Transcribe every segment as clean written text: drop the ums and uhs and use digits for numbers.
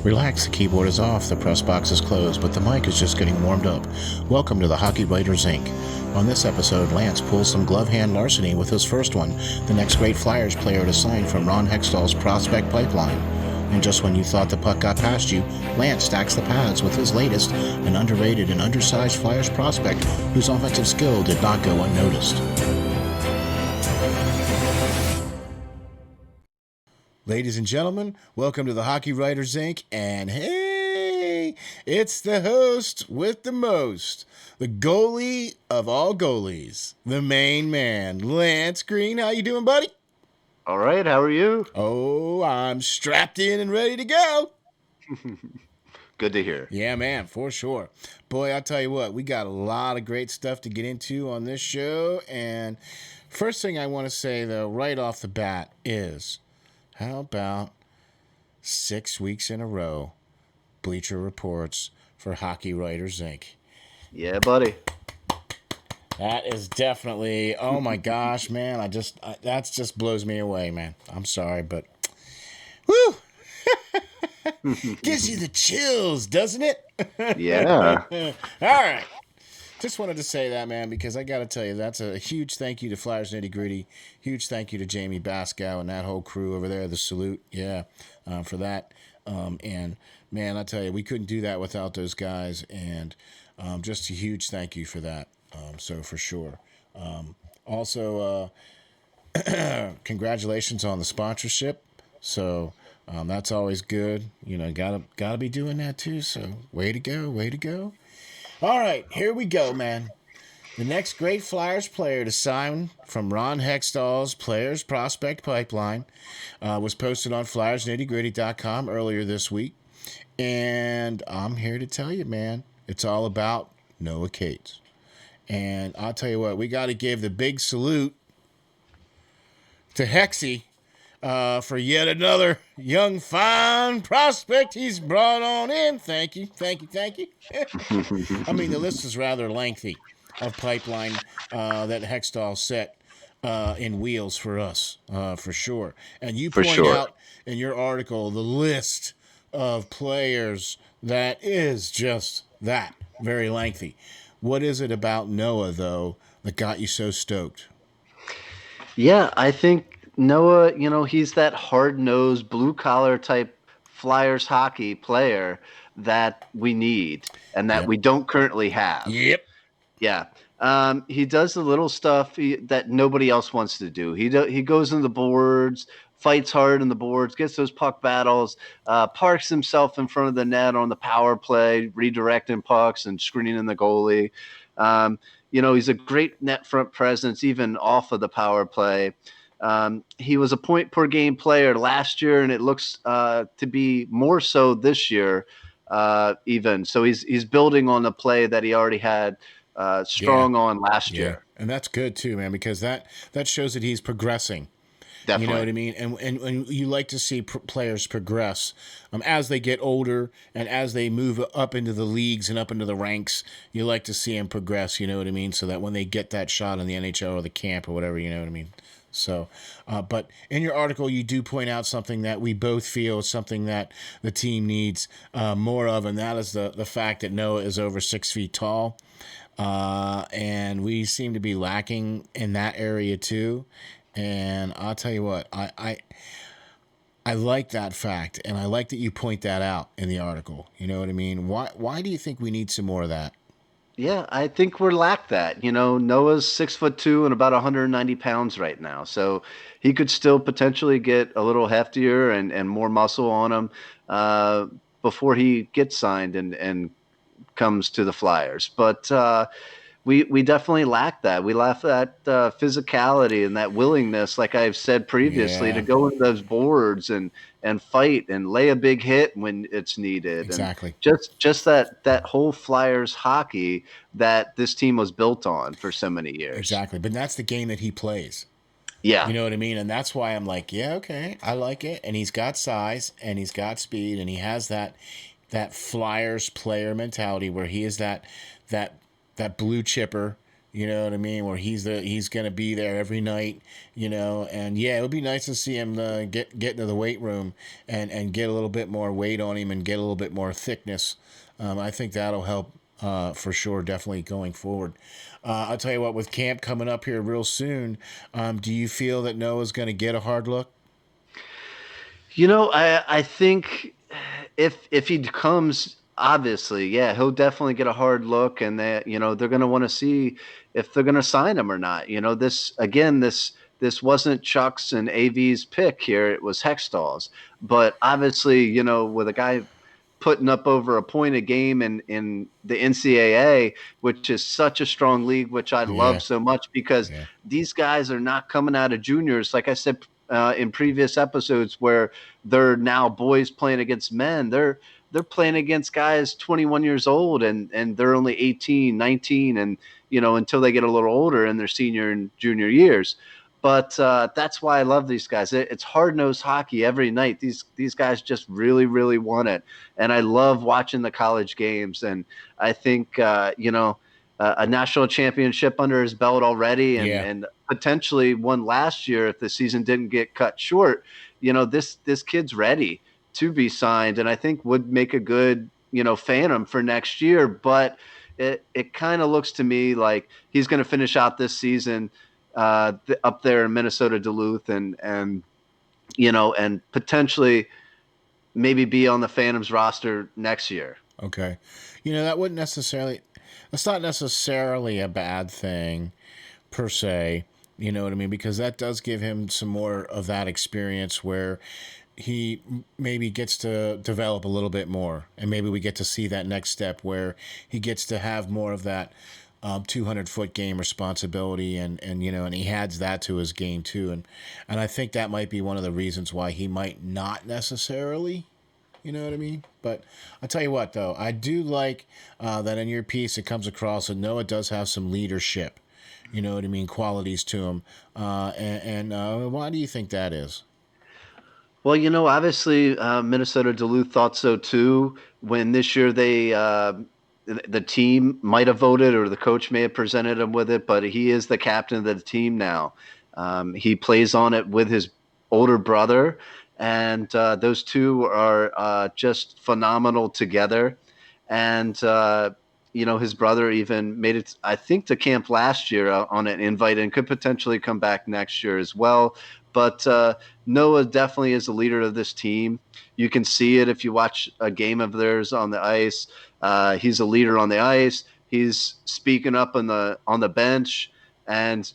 Relax, the keyboard is off, the press box is closed, but the mic is just getting warmed up. Welcome to the Hockey Writers Inc. On this episode, Lance pulls some glove hand larceny with his first one, the next great Flyers player to sign from Ron Hextall's prospect pipeline. And just when you thought the puck got past you, Lance stacks the pads with his latest, an underrated and undersized Flyers prospect whose offensive skill did not go unnoticed. Ladies and gentlemen, welcome to the Hockey Writers Inc. And hey, it's the host with the most, the goalie of all goalies, the main man, Lance Green. How you doing, buddy? All right, how are you? Oh, I'm strapped in and ready to go. Good to hear. Yeah, man, for sure. Boy, I'll tell you what, we got a lot of great stuff to get into on this show. And first thing I want to say, though, right off the bat is, how about 6 weeks in a row, Bleacher Reports for Hockey Writers Inc.? Yeah, buddy. That is definitely, oh my gosh, man, that just blows me away, man. I'm sorry, but woo! Gives you the chills, doesn't it? Yeah. All right. Just wanted to say that, man, because I got to tell you, that's a huge thank you to Flyers Nitty Gritty. Huge thank you to Jamie Baskow and that whole crew over there, the salute, for that. And, man, I tell you, we couldn't do that without those guys. And just a huge thank you for that. So, for sure. Also, congratulations on the sponsorship. So, that's always good. You know, gotta be doing that, too. So, way to go. All right, here we go, man. The next great Flyers player to sign from Ron Hextall's Players Prospect Pipeline was posted on FlyersNittyGritty.com earlier this week. And I'm here to tell you, man, it's all about Noah Cates. And I'll tell you what, we got to give the big salute to Hexy for yet another young, fine prospect he's brought on in. Thank you. I mean, the list is rather lengthy of pipeline that Hextall set in wheels for us, for sure. And you point out in your article the list of players that is just that, very lengthy. What is it about Noah, though, that got you so stoked? Yeah, I think Noah, he's that hard-nosed, blue-collar type Flyers hockey player that we need and that we don't currently have. Yep. Yeah. He does the little stuff that nobody else wants to do. He goes in the boards, fights hard in the boards, gets those puck battles, parks himself in front of the net on the power play, redirecting pucks and screening the goalie. He's a great net front presence, even off of the power play. He was a point per game player last year, and it looks to be more so this year, even. So he's building on the play that he already had strong on last year. And that's good too, man, because that shows that he's progressing. Definitely. You know what I mean? And you like to see players progress as they get older and as they move up into the leagues and up into the ranks. You like to see them progress, you know what I mean? So that when they get that shot in the NHL or the camp or whatever, you know what I mean? So, but in your article, you do point out something that we both feel is something that the team needs more of, and that is the fact that Noah is over 6 feet tall. And we seem to be lacking in that area too. And I'll tell you what, I like that fact, and I like that you point that out in the article. You know what I mean? Why do you think we need some more of that? Yeah, I think we're lack that. Noah's 6'2" and about 190 pounds right now, so he could still potentially get a little heftier and more muscle on him before he gets signed and comes to the Flyers. But we definitely lack that. We lack that physicality and that willingness, like I've said previously, to go into those boards and fight and lay a big hit when it's needed. Exactly. And just that whole Flyers hockey that this team was built on for so many years. Exactly. But that's the game that he plays. Yeah. You know what I mean? And that's why I'm like, yeah, okay, I like it. And he's got size and he's got speed and he has that Flyers player mentality where he is that blue chipper, You know what I mean? Where he's gonna be there every night. You know, and yeah, it would be nice to see him get into the weight room and get a little bit more weight on him and get a little bit more thickness. I think that'll help for sure, definitely going forward. I'll tell you what, with camp coming up here real soon, do you feel that Noah's going to get a hard look? I think if he comes, obviously, yeah, he'll definitely get a hard look, and they're going to want to see if they're going to sign him or not. This wasn't Chuck's and AV's pick here; it was Hextall's. But obviously, with a guy putting up over a point a game in the NCAA, which is such a strong league, which I love Yeah, so much because yeah, these guys are not coming out of juniors. Like I said in previous episodes, where they're now boys playing against men. They're playing against guys 21 years old and they're only 18, 19, and until they get a little older in their senior and junior years. But that's why I love these guys. It's hard nosed hockey every night. These guys just really, really want it, and I love watching the college games. And I think a national championship under his belt already, and yeah. and potentially one last year if the season didn't get cut short. This kid's ready to be signed, and I think would make a good phantom for next year. But it kind of looks to me like he's going to finish out this season up there in Minnesota Duluth, and potentially maybe be on the Phantoms roster next year. Okay. That wouldn't necessarily. That's not necessarily a bad thing per se. You know what I mean? Because that does give him some more of that experience where he maybe gets to develop a little bit more, and maybe we get to see that next step where he gets to have more of that 200-foot game responsibility, and he adds that to his game too, and I think that might be one of the reasons why he might not necessarily. You know what I mean? But I'll tell you what, though, I do like that in your piece it comes across that Noah does have some leadership. You know what I mean? Qualities to him. And why do you think that is? Well, obviously, Minnesota Duluth thought so too. When this year the team might have voted or the coach may have presented him with it, but he is the captain of the team now. He plays on it with his older brother, and those two are just phenomenal together. And his brother even made it, I think, to camp last year on an invite and could potentially come back next year as well. But Noah definitely is the leader of this team. You can see it if you watch a game of theirs on the ice. He's a leader on the ice. He's speaking up on the bench, and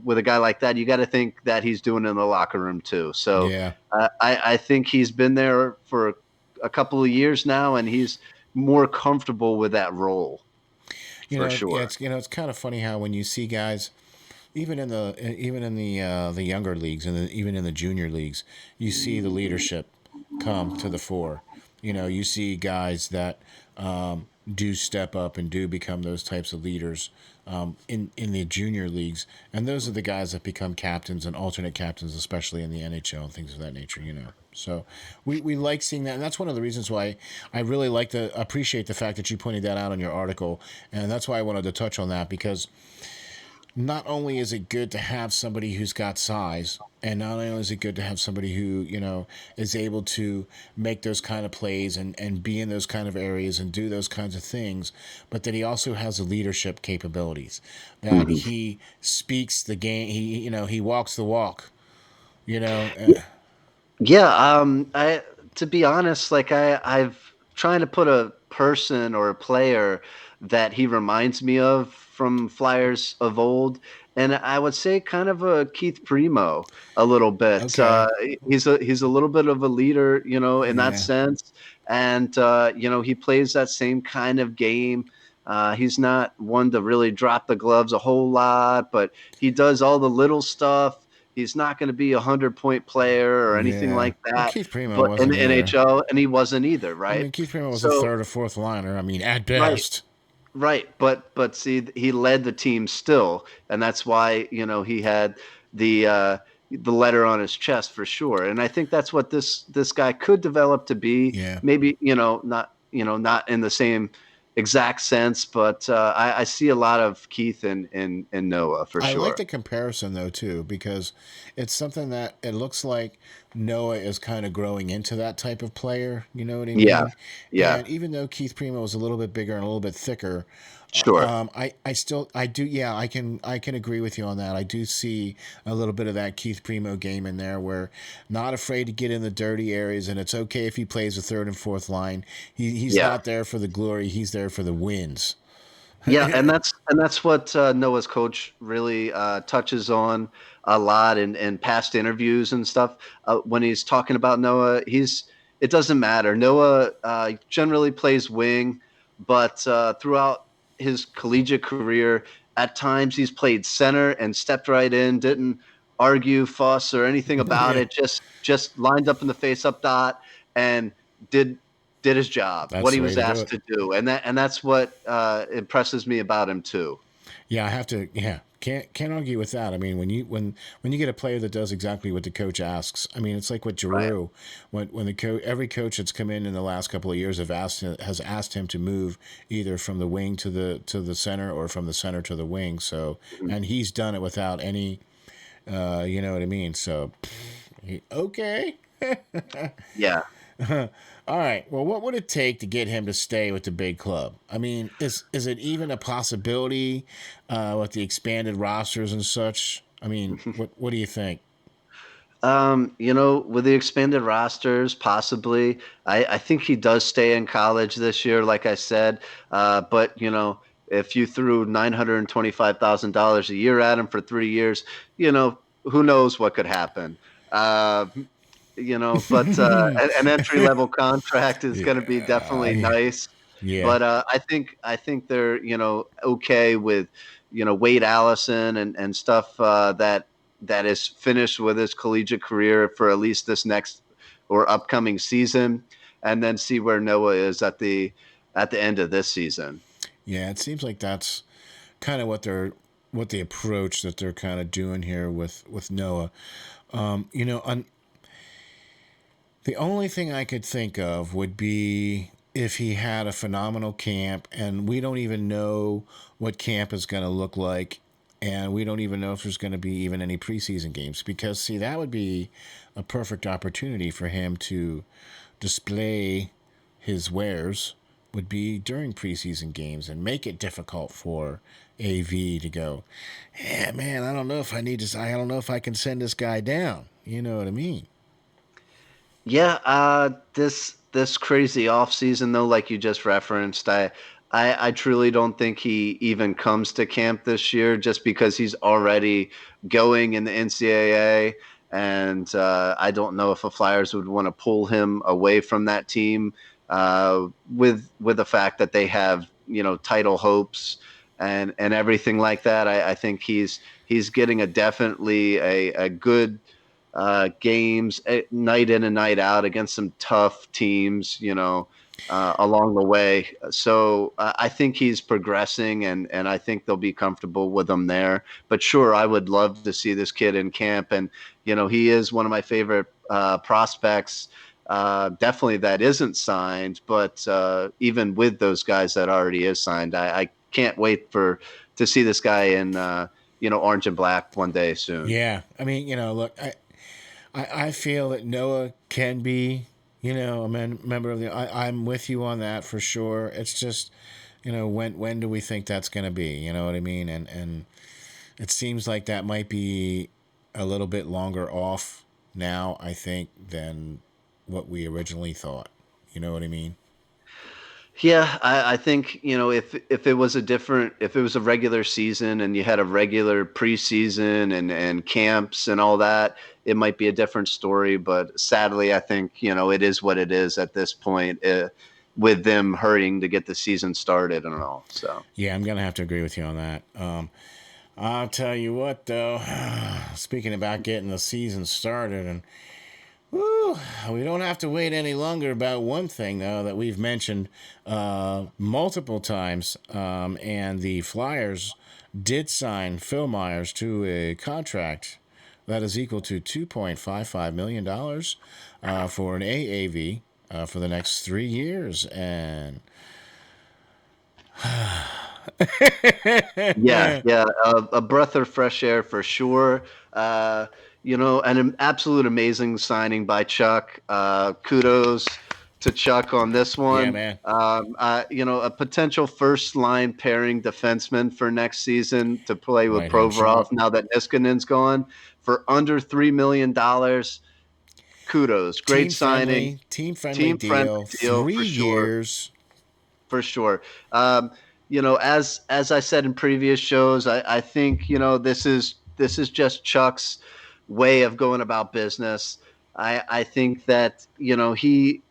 with a guy like that, you got to think that he's doing it in the locker room too. So Yeah. I think he's been there for a couple of years now, and he's more comfortable with that role for Yeah, sure. it's kind of funny how when you see guys even in the younger leagues and even in the junior leagues, you see the leadership come to the fore. You see guys that do step up and do become those types of leaders in the junior leagues, and those are the guys that become captains and alternate captains, especially in the NHL and things of that nature. So we like seeing that, and that's one of the reasons why I really like to appreciate the fact that you pointed that out in your article, and that's why I wanted to touch on that because not only is it good to have somebody who's got size, and not only is it good to have somebody who, is able to make those kind of plays and be in those kind of areas and do those kinds of things, but that he also has the leadership capabilities, that Mhm. he speaks the game, he walks the walk, you know. Uh, Yeah, I to be honest, like I've trying to put a person or a player that he reminds me of from Flyers of old, and I would say kind of a Keith Primo a little bit. okay. He's a little bit of a leader, in that Yeah. sense, and he plays that same kind of game. He's not one to really drop the gloves a whole lot, but he does all the little stuff. He's not going to be 100-point player or anything Yeah. like Well, that, Keith Primo but in wasn't the either. NHL, and he wasn't either, I right? mean, Keith Primo was a So, third or fourth liner. I mean, at right, best. right, but see, he led the team still, and that's why he had the uh, the letter on his chest for sure. And I think that's what this guy could develop to be. Yeah. Maybe not in the same exact sense, but I see a lot of Keith in Noah for I like sure. the comparison though too because it's something that it looks like Noah is kind of growing into that type of player. You know what I Yeah, mean? yeah, And even though Keith Primo was a little bit bigger and a little bit thicker, sure. I still I do yeah I can agree with you on that. I do see a little bit of that Keith Primo game in there where not afraid to get in the dirty areas and it's okay if he plays the third and fourth line. He's Yeah. not there for the glory. He's there for the wins. Yeah, and that's what Noah's coach really touches on a lot in past interviews and stuff. When he's talking about Noah, it doesn't matter. Noah generally plays wing, but throughout his collegiate career, at times he's played center and stepped right in, didn't argue, fuss, or anything about Yeah, it. Just lined up in the face up dot and did did his job, what that's he the way was to do asked it. to do, and that's what impresses me about him too. Yeah, I have to. Yeah, can't argue with that. I mean, when you get a player that does exactly what the coach asks, I mean, it's like with Right. Giroux. When every coach that's come in the last couple of years has asked him to move either from the wing to the center or from the center to the wing. So, Mhm. and he's done it without any. You know what I mean? So, okay. Yeah. All right. Well, what would it take to get him to stay with the big club? I mean, is it even a possibility with the expanded rosters and such? I mean, what do you think? With the expanded rosters, possibly. I think he does stay in college this year, like I said. But if you threw $925,000 a year at him for 3 years, who knows what could happen. Uh, but an entry level contract is going to be definitely Yeah, nice. yeah, But I think they're okay with Wade Allison and stuff that is finished with his collegiate career for at least this next or upcoming season, and then see where Noah is at the end of this season. yeah. It seems like that's kind of what the approach that they're kind of doing here with Noah. You know, the only thing I could think of would be if he had a phenomenal camp, and we don't even know what camp is going to look like, and we don't even know if there's going to be even any preseason games. Because, see, that would be a perfect opportunity for him to display his wares, would be during preseason games and make it difficult for AV to go, yeah, man, I don't know if I can send this guy down. You know what I mean? Yeah, this crazy off season though, like you just referenced, I truly don't think he even comes to camp this year just because he's already going in the NCAA, and I don't know if the Flyers would want to pull him away from that team with the fact that they have title hopes and everything like that. I think he's getting a definitely a good games night in and night out against some tough teams, along the way. So I think he's progressing, and I think they'll be comfortable with him there. But sure, I would love to see this kid in camp, and he is one of my favorite prospects. Definitely that isn't signed, but even with those guys that already is signed, I can't wait to see this guy in orange and black one day soon. Yeah, I mean, look, I feel that Noah can be, a member of the. I'm with you on that for sure. It's just, when do we think that's going to be? You know what I mean? And it seems like that might be a little bit longer off now, I think, than what we originally thought. You know what I mean? Yeah, I think if it was a regular season and you had a regular preseason and camps and all that, it might be a different story. But sadly, I think it is what it is at this point, with them hurrying to get the season started and all. So Yeah, I'm gonna have to agree with you on that. I'll tell you what, though. Speaking about getting the season started, and whew, we don't have to wait any longer about one thing, though, that we've mentioned multiple times. And the Flyers did sign Phil Myers to a contract that is equal to $2.55 million for an AAV for the next 3 years. And Yeah, yeah, a breath of fresh air for sure. Uh, an absolute amazing signing by Chuck. Kudos to Chuck on this Yeah, one. man. A potential first line pairing defenseman for next season to play with Right hand Provorov shot. now that Niskanen's gone for under $3 million. Kudos, great signing, Team friendly team friendly deal. deal Three for sure. years. For sure. As I said in previous shows, I think this is just Chuck's way of going about business. I think that he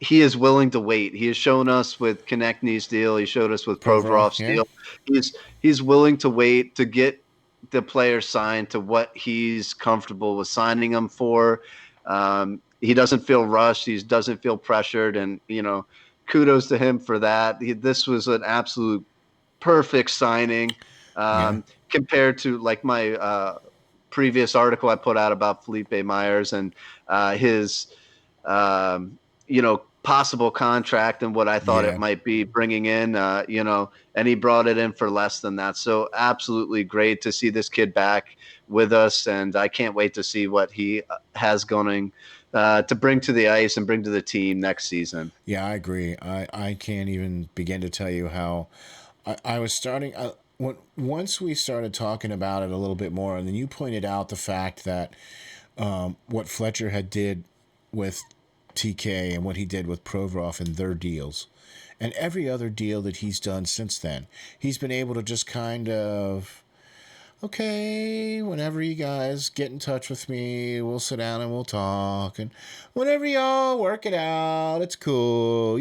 is willing to wait. He has shown us with Konechny's deal. He showed us with Provorov, Provorov's yeah. deal. He's willing to wait to get the player signed to what he's comfortable with signing them for. He doesn't feel rushed. He doesn't feel pressured, and kudos to him for that. This was an absolute perfect signing Yeah. compared to like my previous article I put out about Felipe Myers and his possible contract and what I thought it Yeah. might be bringing in, and he brought it in for less than that. So absolutely great to see this kid back with us, and I can't wait to see what he has going to bring to the ice and bring to the team next season. Yeah, I agree. I can't even begin to tell you how I was starting. Once we started talking about it a little bit more, and then you pointed out the fact that what Fletcher had did with TK and what he did with Provorov in their deals, and every other deal that he's done since then, he's been able to just kind of, okay, whenever you guys get in touch with me, we'll sit down and we'll talk. And whenever y'all work it out, it's cool.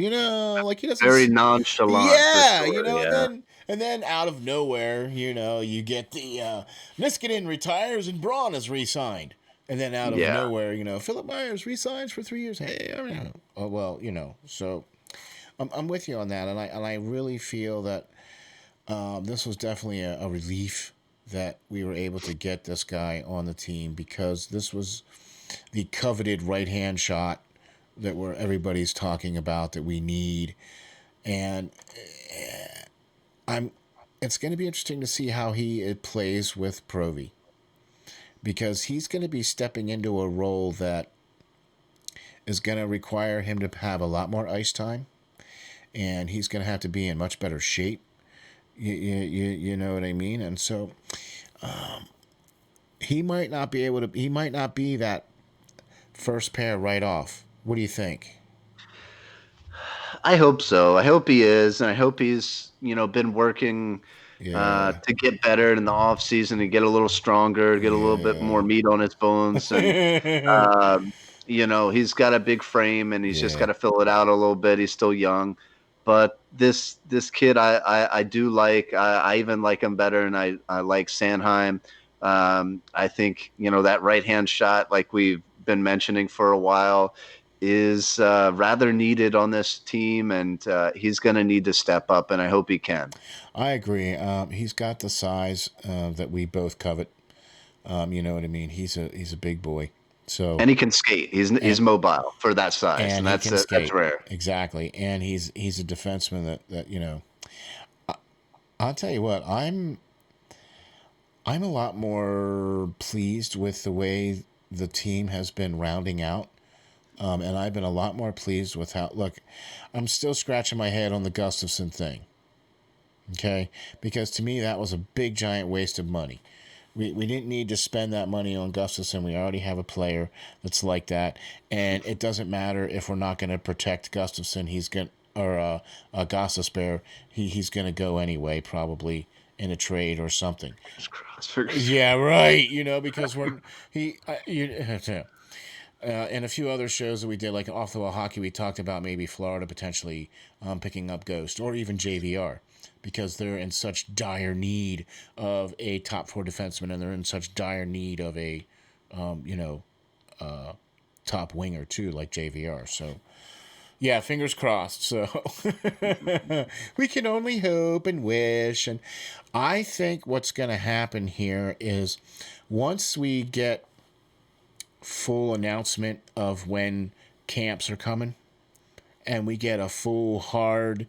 Like he Very doesn't. nonchalant for Yeah, sure. Yeah. and then out of nowhere, you get the Niskanen retires and Braun is re-signed. And then out of Yeah. nowhere, Philip Myers resigns for 3 years. Hey, oh well, so I'm with you on that, and I really feel that this was definitely a relief that we were able to get this guy on the team because this was the coveted right hand shot that where everybody's talking about that we need, and I'm. It's going to be interesting to see how he it plays with Provy because he's going to be stepping into a role that is going to require him to have a lot more ice time, and he's going to have to be in much better shape. You know what I mean? And so he might not be able to. He might not be that first pair right off. What do you think? I hope so. I hope he is, and I hope he's been working Yeah, to get better in the off season and get a little stronger, get a little bit yeah, more meat on his bones, and um, he's got a big frame and he's just got yeah. to fill it out a little bit. He's still young, but this kid I do like. I even like him better, and I like Sanheim. I think that right hand shot, like we've been mentioning for a while, is rather needed on this team, and he's going to need to step up, and I hope he can. I agree. He's got the size that we both covet. You know what I mean? He's a big boy. So And he can skate. and He's mobile for that size, and and he that's can that's skate rare. exactly. And he's a defenseman that. I'll tell you what. I'm a lot more pleased with the way the team has been rounding out. And I've been a lot more pleased with how. Look, I'm still scratching my head on the Gustafson thing. Okay? Because to me, that was a big, giant waste of money. We didn't need to spend that money on Gustafson. We already have a player that's like that. And it doesn't matter if we're not going to protect Gustafson. He's going or Gostisbehere. He's going to go anyway, probably in a trade or something. Fingers crossed. Fingers Yeah, right. Because we're he and a few other shows that we did, like Off the Wall Hockey, we talked about maybe Florida potentially picking up Ghost or even JVR because they're in such dire need of a top four defenseman and they're in such dire need of a, um, you know, top winger too, like JVR. So, yeah, fingers crossed. So, we can only hope and wish. And I think what's going to happen here is once we get full announcement of when camps are coming and we get a full hard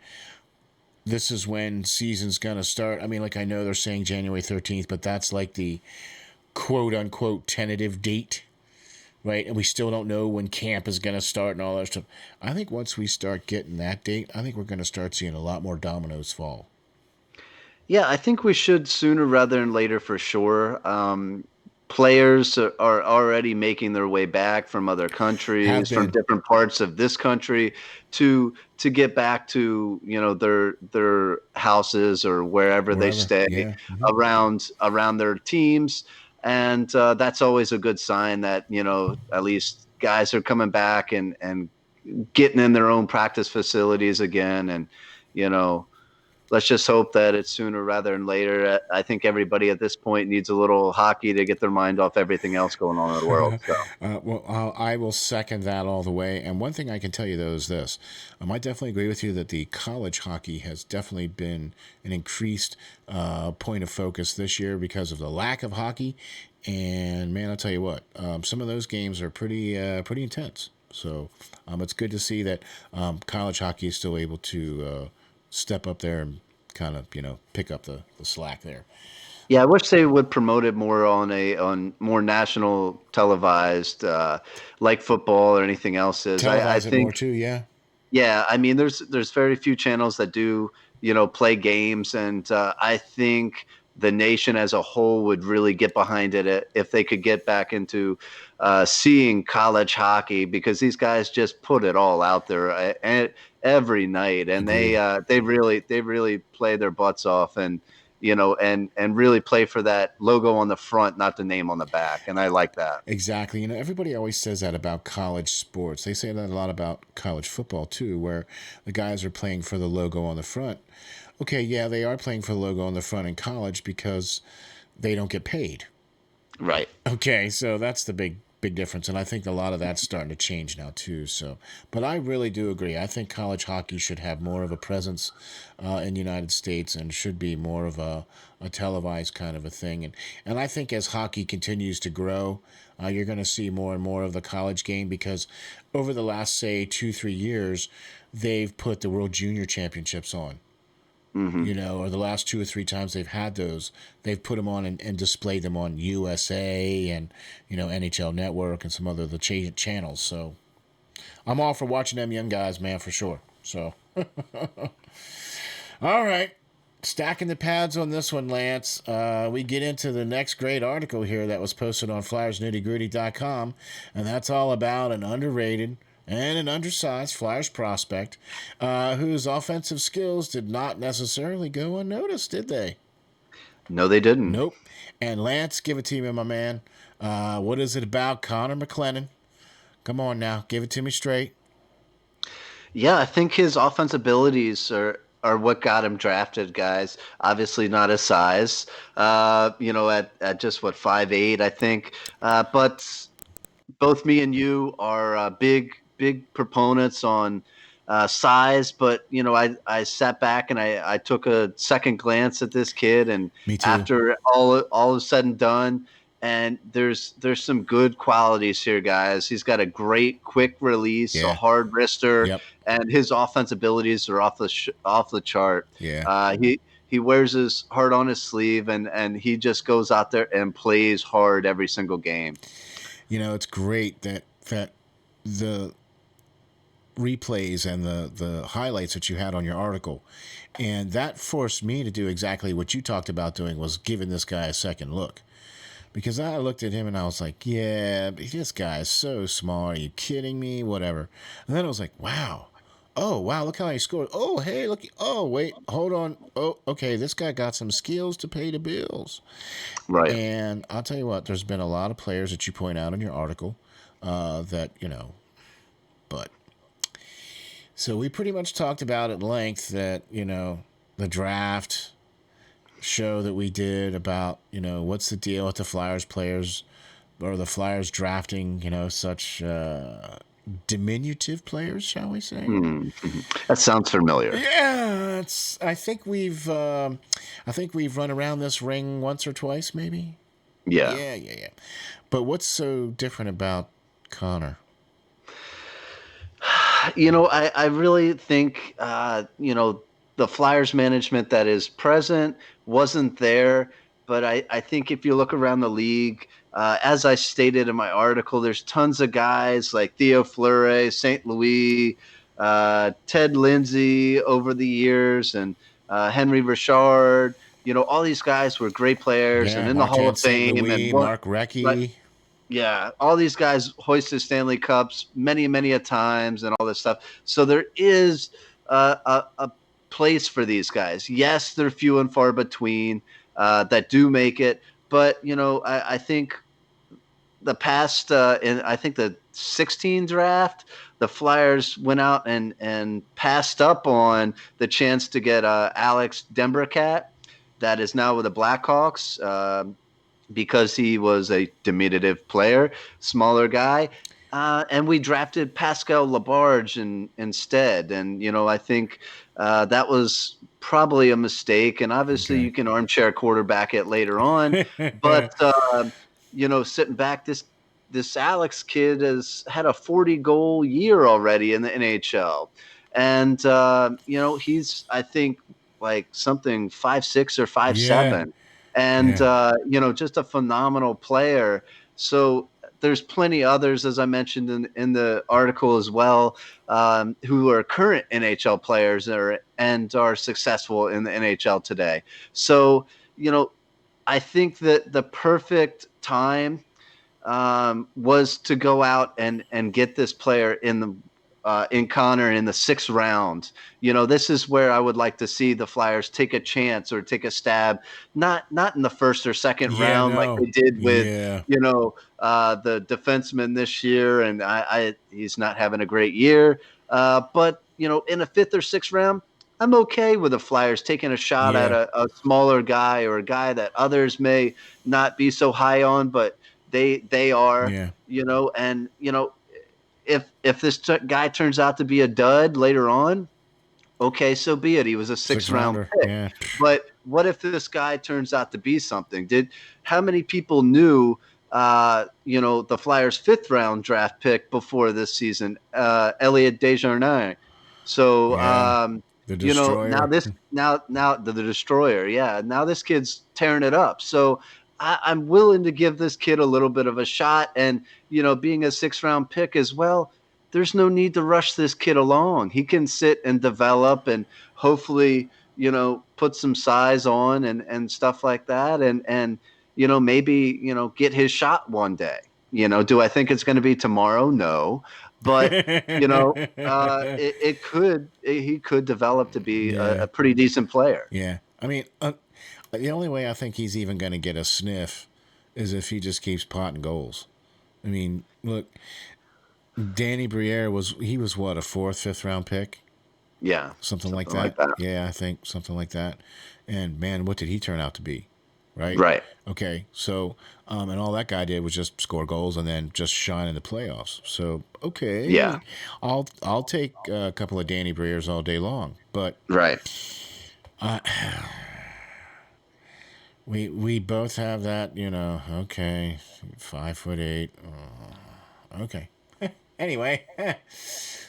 this is when season's gonna start. I mean, like I know they're saying January 13th, but that's like the quote unquote tentative date, right? And we still don't know when camp is gonna start and all that stuff. I think once we start getting that date, I think we're gonna start seeing a lot more dominoes fall. Yeah, I think we should sooner rather than later for sure. Players are already making their way back from other Have countries, from been different parts of this country, to get back to their houses or wherever they wherever. stay Yeah. around their teams, and that's always a good sign that at least guys are coming back and getting in their own practice facilities again, and you know let's just hope that it's sooner rather than later. I think everybody at this point needs a little hockey to get their mind off everything else going on in the world. So, I will second that all the way. And one thing I can tell you, though, is this. I definitely agree with you that the college hockey has definitely been an increased point of focus this year because of the lack of hockey. And, man, I'll tell you what, some of those games are pretty intense. So it's good to see that college hockey is still able to step up there and kind of, pick up the slack there. yeah, I wish they would promote it more on more national televised, like football or anything else is. I Televise it more, think too, yeah. Yeah, I mean, there's very few channels that do play games, and I think the nation as a whole would really get behind it if they could get back into seeing college hockey because these guys just put it all out there every night, and Agreed. they really play their butts off, and and really play for that logo on the front, not the name on the back, and I like that. Exactly. Everybody always says that about college sports. They say that a lot about college football too, where the guys are playing for the logo on the front. Okay, yeah, they are playing for the logo on the front in college because they don't get paid. Right. Okay, so that's the big difference, and I think a lot of that's starting to change now too. So, but I really do agree. I think college hockey should have more of a presence in the United States and should be more of a televised kind of a thing. And I think as hockey continues to grow, you're going to see more and more of the college game because over the last say 2 3 years, they've put the World Junior Championships on, Hmm. or the last 2 or 3 times they've had those, they've put them on and displayed them on USA and NHL Network and some other the channels. So I'm all for watching them young guys, man, for sure. So all right. Stacking the pads on this one, Lance. We get into the next great article here that was posted on FlyersNittyGritty.com, and that's all about an underrated and an undersized Flyers prospect whose offensive skills did not necessarily go unnoticed, did they? No, they didn't. Nope. And Lance, give it to me, my man. What is it about Connor McLennan? Come on now, give it to me straight. Yeah, I think his offense abilities are what got him drafted, guys. Obviously not his size, at just what 5'8", I think. But both me and you are big proponents on size. But I sat back and I took a second glance at this kid, and Me too. after all is said and done, and there's some good qualities here, guys. He's got a great quick release, a Yeah. hard wrister, Yep. and his offense abilities are off the chart. Yeah. He wears his heart on his sleeve, and he just goes out there and plays hard every single game. It's great that the replays and the highlights that you had on your article, and that forced me to do exactly what you talked about doing, was giving this guy a second look, because I looked at him and I was like, yeah, this guy is so small, are you kidding me, whatever. And then I was like, wow, oh wow, look how he scored, oh hey look, oh wait, hold on, oh okay, this guy got some skills to pay the bills. Right. And I'll tell you what, there's been a lot of players that you point out in your article that but so we pretty much talked about at length that, the draft show that we did about, what's the deal with the Flyers players or the Flyers drafting, such diminutive players, shall we say? Mm-hmm. That sounds familiar. Yeah, I think we've run around this ring once or twice, maybe. Yeah. Yeah. But what's so different about Connor? I really think, the Flyers management that is present wasn't there. But I think if you look around the league, as I stated in my article, there's tons of guys like Theo Fleury, St. Louis, Ted Lindsay over the years, and Henry Richard. All these guys were great players and Yeah, in the Hall Martin of St. Fame and Louis, won. Mark Right, Recchi. yeah, all these guys hoisted Stanley Cups many, many a times and all this stuff. So there is a place for these guys. Yes, they're few and far between that do make it, but I think the past in I think the 16 draft, the Flyers went out and passed up on the chance to get Alex Dembracat, that is now with the Blackhawks. Because he was a diminutive player, smaller guy. And we drafted Pascal Labarge instead. And, I think that was probably a mistake. And obviously, Okay. you can armchair quarterback it later on. But, sitting back, this Alex kid has had a 40-goal year already in the NHL. And, he's, I think, like something 5'6" or five Yeah, seven and yeah, just a phenomenal player. So there's plenty others, as I mentioned in the article as well, who are current NHL players and are successful in the NHL today. So I think that the perfect time was to go out and get this player in Connor in the 6th round. This is where I would like to see the Flyers take a chance or take a stab, not in the 1st or 2nd yeah. round like No, they did with yeah. the defenseman this year, and he's not having a great year. But in a 5th or 6th round, I'm okay with the Flyers taking a shot at Yeah, a smaller guy or a guy that others may not be so high on, but they are, yeah. and if this guy turns out to be a dud later on, okay, so be it. He was a Six 6th round rounder. pick. Yeah. But what if this guy turns out to be something? How many people knew the Flyers 5th round draft pick before this season, Elliot Desjardins? So Yeah. The now destroyer. this now the destroyer, yeah. Now this kid's tearing it up. So I'm willing to give this kid a little bit of a shot, and being a 6th round pick as well, there's no need to rush this kid along. He can sit and develop and hopefully, put some size on and stuff like that. And maybe, get his shot one day. Do I think it's going to be tomorrow? No. But, he could develop to be Yeah, a pretty decent player. yeah. I mean, the only way I think he's even going to get a sniff is if he just keeps potting goals. I mean, look, Danny Briere was what, a fourth, 5th round pick, Yeah. something like Something like that. that. Yeah, I think something like that. And man, what did he turn out to be? Right. Right. Okay. So, and all that guy did was just score goals and then just shine in the playoffs. So, Yeah. okay, I'll take a couple of Danny Brieres all day long, but Right. we both have that, okay, 5'8". Okay. Anyway,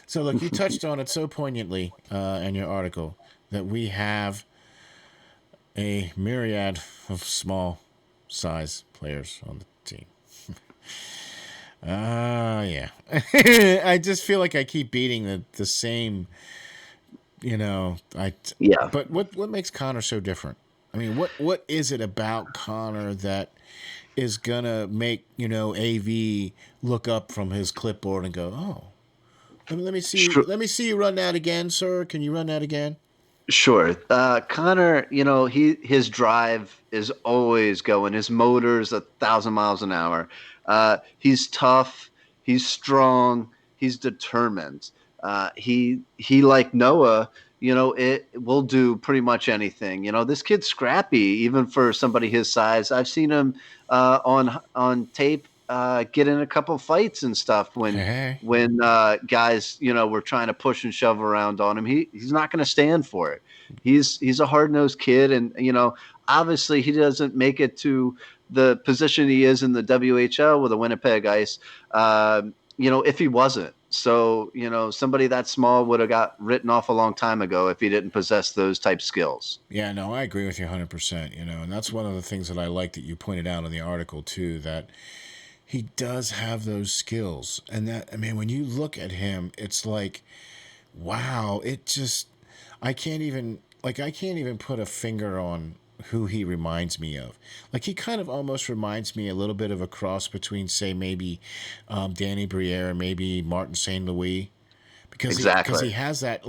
so look, you touched on it so poignantly in your article that we have a myriad of small size players on the team. Yeah. I just feel like I keep beating the same, Yeah. but what makes Connor so different? I mean, what is it about Connor that is gonna make AV look up from his clipboard and go, oh, let me see Sure. let me see you run that again, sir. Can you run that again? Sure. Connor, his drive is always going. His motor's 1,000 miles an hour. He's tough. He's strong. He's determined. He like Noah. It will do pretty much anything. This kid's scrappy, even for somebody his size. I've seen him on tape get in a couple fights and stuff Hey, hey. when guys were trying to push and shove around on him. He's not going to stand for it. He's a hard-nosed kid, and obviously he doesn't make it to the position he is in the WHL with the Winnipeg Ice, if he wasn't. So, somebody that small would have got written off a long time ago if he didn't possess those type skills. Yeah, no, I agree with you 100%. And that's one of the things that I like that you pointed out in the article too. That he does have those skills, and that I mean, when you look at him, it's like, wow, it just I can't even put a finger on who he reminds me of. Like he kind of almost reminds me a little bit of a cross between, say, maybe Danny Briere and maybe Martin St. Louis, because Exactly. he has that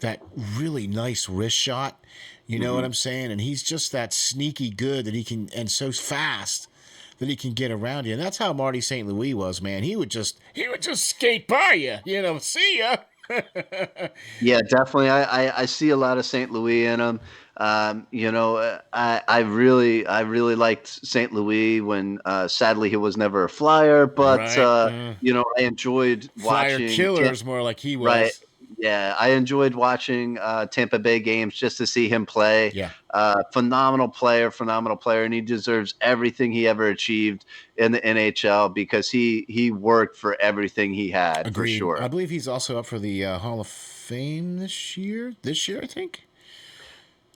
that really nice wrist shot. You know what Hmm. I'm saying? And he's just that sneaky good that he can, and so fast that he can get around you. And that's how Marty St. Louis was, man. He would just skate by you, see ya. Yeah, definitely. I see a lot of St. Louis in him. I really liked St. Louis when sadly he was never a Flyer, but Right. I enjoyed Flyer watching. killers more like he Right. was. Yeah, I enjoyed watching Tampa Bay games just to see him play. Yeah. Phenomenal player, and he deserves everything he ever achieved in the NHL because he worked for everything he had for Agreed. I sure. believe he's also up for the Hall of Fame this year. This year, I think.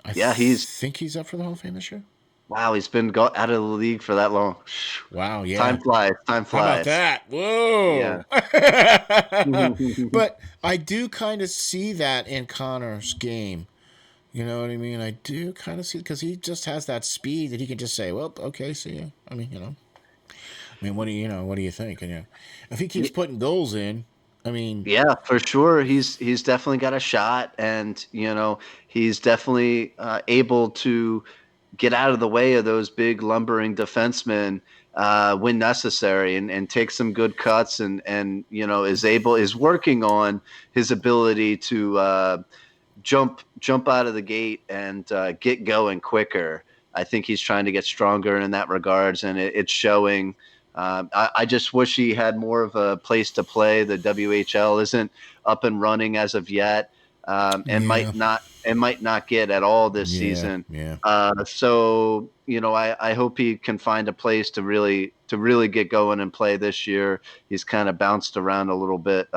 I Yeah, think he's up for the Hall of Fame this year. wow, he's been out of the league for that long. Wow. Time Yeah. flies. Time How about flies. that? Yeah. Whoa. But I do kind of see that in Connor's game. You know what I mean? I do kind of see, because he just has that speed that he can just say, "Well, okay, see ya." I mean, what do you think? And if he keeps putting goals in, I mean, Yeah, for sure. He's definitely got a shot, and he's definitely able to get out of the way of those big lumbering defensemen when necessary, and take some good cuts, and is working on his ability to jump out of the gate and get going quicker. I think he's trying to get stronger in that regards, and it's showing. I just wish he had more of a place to play. The WHL isn't up and running as of yet, and yeah, might not get at all this yeah, season. yeah, So I hope he can find a place to really get going and play this year. He's kind of bounced around a little bit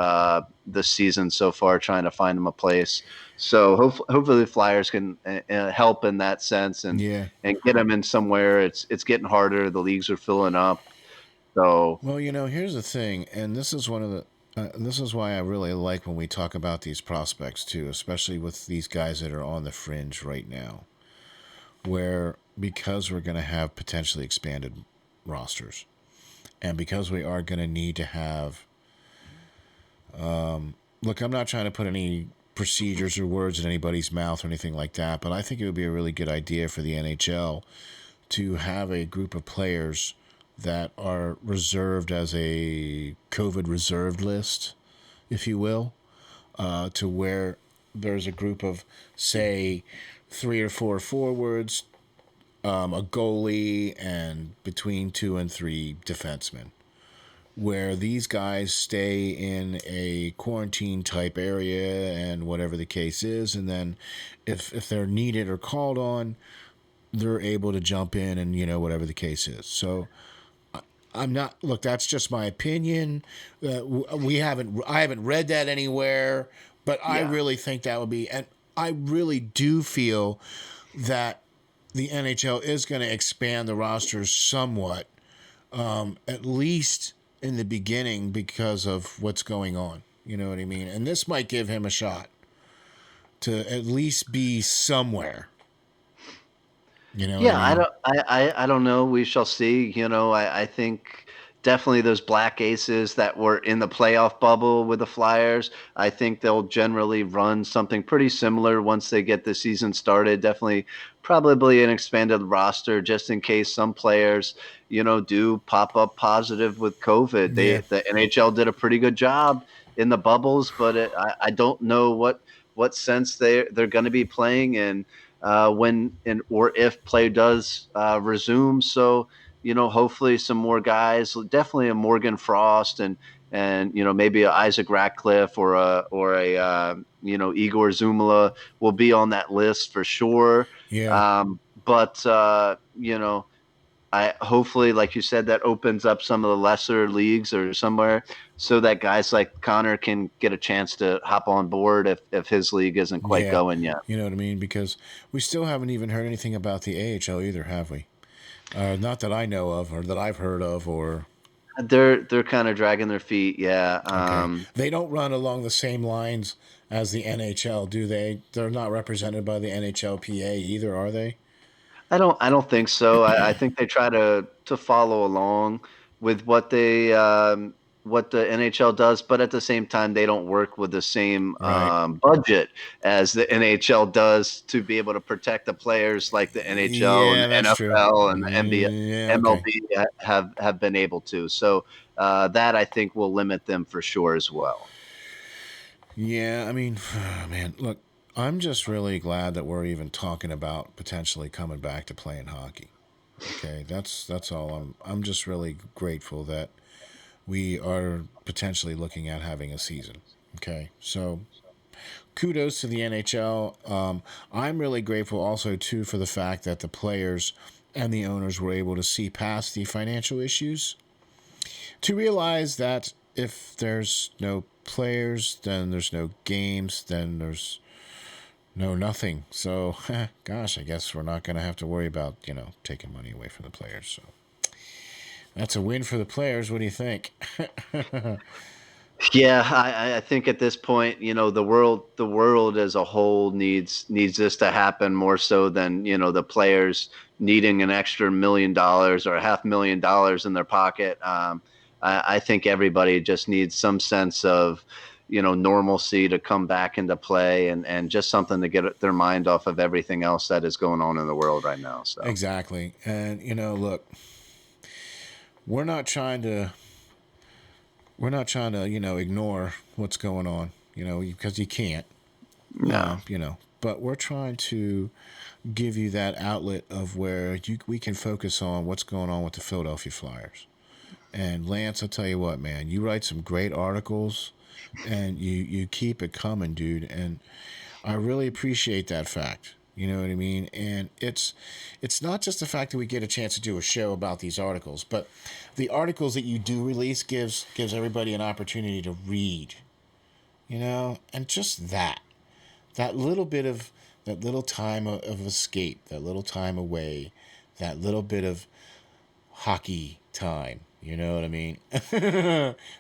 this season so far, trying to find him a place. So hopefully the Flyers can help in that sense, yeah. and get him in somewhere. It's getting harder. The leagues are filling up. So Well, here's the thing, and this is one of the. This is why I really like when we talk about these prospects too, especially with these guys that are on the fringe right now, where because we're going to have potentially expanded rosters, and because we are going to need to have, look, I'm not trying to put any procedures or words in anybody's mouth or anything like that, but I think it would be a really good idea for the NHL to have a group of players that are reserved as a COVID reserved list, if you will, to where there's a group of, say, three or four forwards, a goalie, and between two and three defensemen, where these guys stay in a quarantine type area and whatever the case is, and then if they're needed or called on, they're able to jump in and whatever the case is. So I'm not, look, that's just my opinion. We haven't I haven't read that anywhere, but I yeah, really think that would be, and I really do feel that the NHL is going to expand the rosters somewhat, at least in the beginning, because of what's going on. You know what I mean? And this might give him a shot to at least be somewhere. You know what I yeah. I mean? don't I don't know. We shall see. I think definitely those black aces that were in the playoff bubble with the Flyers. I think they'll generally run something pretty similar once they get the season started. Definitely, probably an expanded roster just in case some players, do pop up positive with COVID. Yeah. The NHL did a pretty good job in the bubbles, but I don't know what sense they're going to be playing in when and or if play does resume. So hopefully some more guys, definitely a Morgan Frost, and maybe a Isaac Ratcliffe or a Igor Zumala will be on that list for sure. Yeah. But I hopefully, like you said, that opens up some of the lesser leagues or somewhere, so that guys like Connor can get a chance to hop on board if his league isn't quite Yeah, going yet. you know what I mean? Because we still haven't even heard anything about the AHL either, have we? Not that I know of, or that I've heard of, or They're kind of dragging their feet. Yeah. okay, they don't run along the same lines as the NHL, do they? They're not represented by the NHLPA either, are they? I don't think so. I think they try to follow along with what the NHL does, but at the same time, they don't work with the same Right. budget as the NHL does to be able to protect the players like the NHL and Yeah, the that's true. NFL and the NBA, Yeah, okay. MLB have been able to. So that I think will limit them for sure as well. Yeah, I mean, man, look, I'm just really glad that we're even talking about potentially coming back to playing hockey. Okay, that's all. I'm just really grateful that we are potentially looking at having a season. Okay, so kudos to the NHL. I'm really grateful also too for the fact that the players and the owners were able to see past the financial issues to realize that if there's no players, then there's no games, then there's no nothing. So, gosh, I guess we're not going to have to worry about taking money away from the players. So that's a win for the players. What do you think? Yeah, I think at this point, the world as a whole needs this to happen more so than, the players needing an extra $1 million or $500,000 in their pocket. I think everybody just needs some sense of, normalcy to come back into play and just something to get their mind off of everything else that is going on in the world right now. So, Exactly. And look, we're not trying to ignore what's going on, because you can't. no. But we're trying to give you that outlet of where we can focus on what's going on with the Philadelphia Flyers. And Lance, I'll tell you what, man, you write some great articles, and you keep it coming, dude. And I really appreciate that fact. You know what I mean? And it's not just the fact that we get a chance to do a show about these articles, but the articles that you do release gives everybody an opportunity to read. And just that little bit of that little time of escape, that little time away, that little bit of hockey time. You know what I mean?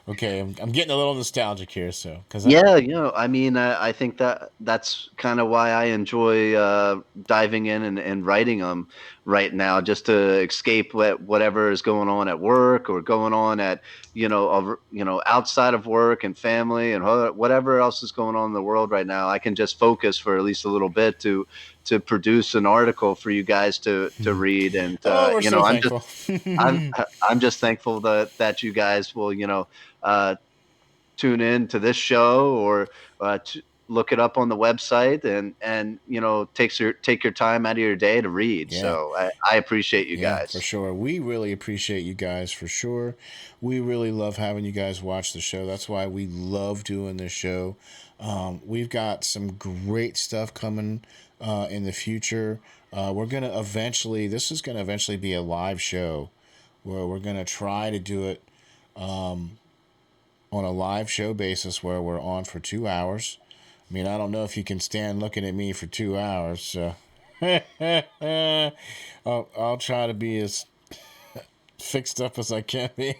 Okay, I'm getting a little nostalgic here, so because I Yeah, I mean, I think that's kind of why I enjoy diving in and writing them right now, just to escape whatever is going on at work or going on at outside of work and family and whatever else is going on in the world right now. I can just focus for at least a little bit to produce an article for you guys to read, and oh, we're so I'm just thankful. I'm I'm just thankful that you guys will tune in to this show or look it up on the website and take your time out of your day to read. Yeah. So I appreciate you Yeah, for guys. sure. We really appreciate you guys for sure. We really love having you guys watch the show. That's why we love doing this show. We've got some great stuff coming in the future. This is going to eventually be a live show where we're going to try to do it on a live show basis where we're on for 2 hours. I mean, I don't know if you can stand looking at me for 2 hours, so I'll try to be as fixed up as I can be.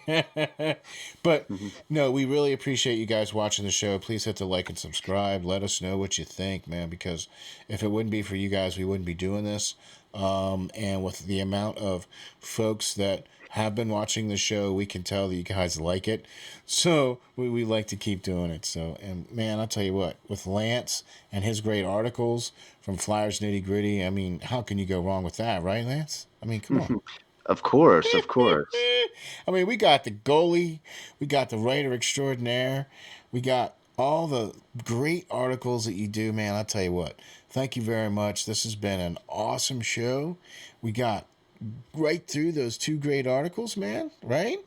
But Mhm. no, we really appreciate you guys watching the show. Please hit the like and subscribe. Let us know what you think, man, because if it wouldn't be for you guys, we wouldn't be doing this. And with the amount of folks that have been watching the show, we can tell that you guys like it. So we like to keep doing it. So, and man, I'll tell you what, with Lance and his great articles from Flyers Nitty Gritty, I mean, how can you go wrong with that, right, Lance? I mean, come on. Of course, of course. I mean, we got the goalie, we got the writer extraordinaire, we got all the great articles that you do, man. I'll tell you what. Thank you very much. This has been an awesome show. We got right through those two great articles, man, right?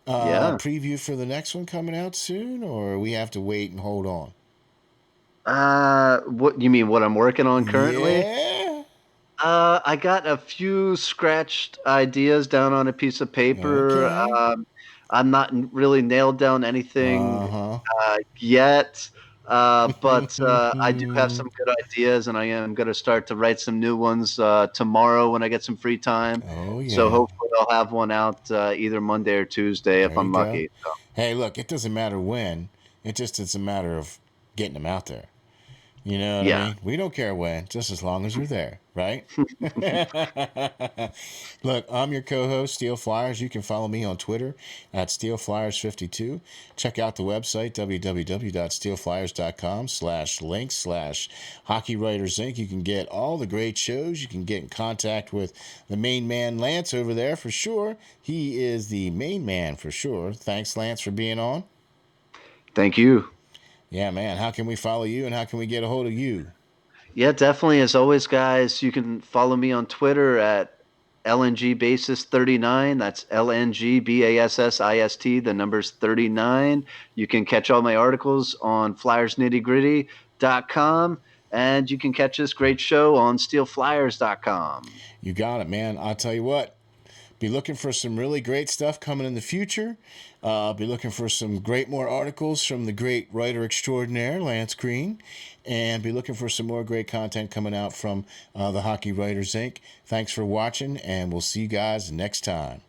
Yeah. Preview for the next one coming out soon, or we have to wait and hold on? What you mean? What I'm working on currently? Yeah. I got a few scratched ideas down on a piece of paper. Okay. I'm not really nailed down anything Uh-huh. yet, but I do have some good ideas, and I am going to start to write some new ones tomorrow when I get some free time. Oh, So yeah. hopefully I'll have one out either Monday or Tuesday if There you I'm go. lucky. So, Hey, look, it doesn't matter when. It just it's a matter of getting them out there. You know what I yeah. mean? We don't care when, just as long as you're there, right? Look, I'm your co-host, Steel Flyers. You can follow me on Twitter at SteelFlyers52. Check out the website, www.steelflyers.com/links/Hockey Writers Inc. You can get all the great shows. You can get in contact with the main man, Lance, over there for sure. He is the main man for sure. Thanks, Lance, for being on. Thank you. Yeah, man. How can we follow you and how can we get a hold of you? Yeah, definitely. As always, guys, you can follow me on Twitter at LNG Basis 39. That's LNGBASSIST. The number's 39. You can catch all my articles on flyersnittygritty.com, and you can catch this great show on steelflyers.com. You got it, man. I'll tell you what. Be looking for some really great stuff coming in the future. Be looking for some great more articles from the great writer extraordinaire, Lance Green. And be looking for some more great content coming out from the Hockey Writers Inc. Thanks for watching, and we'll see you guys next time.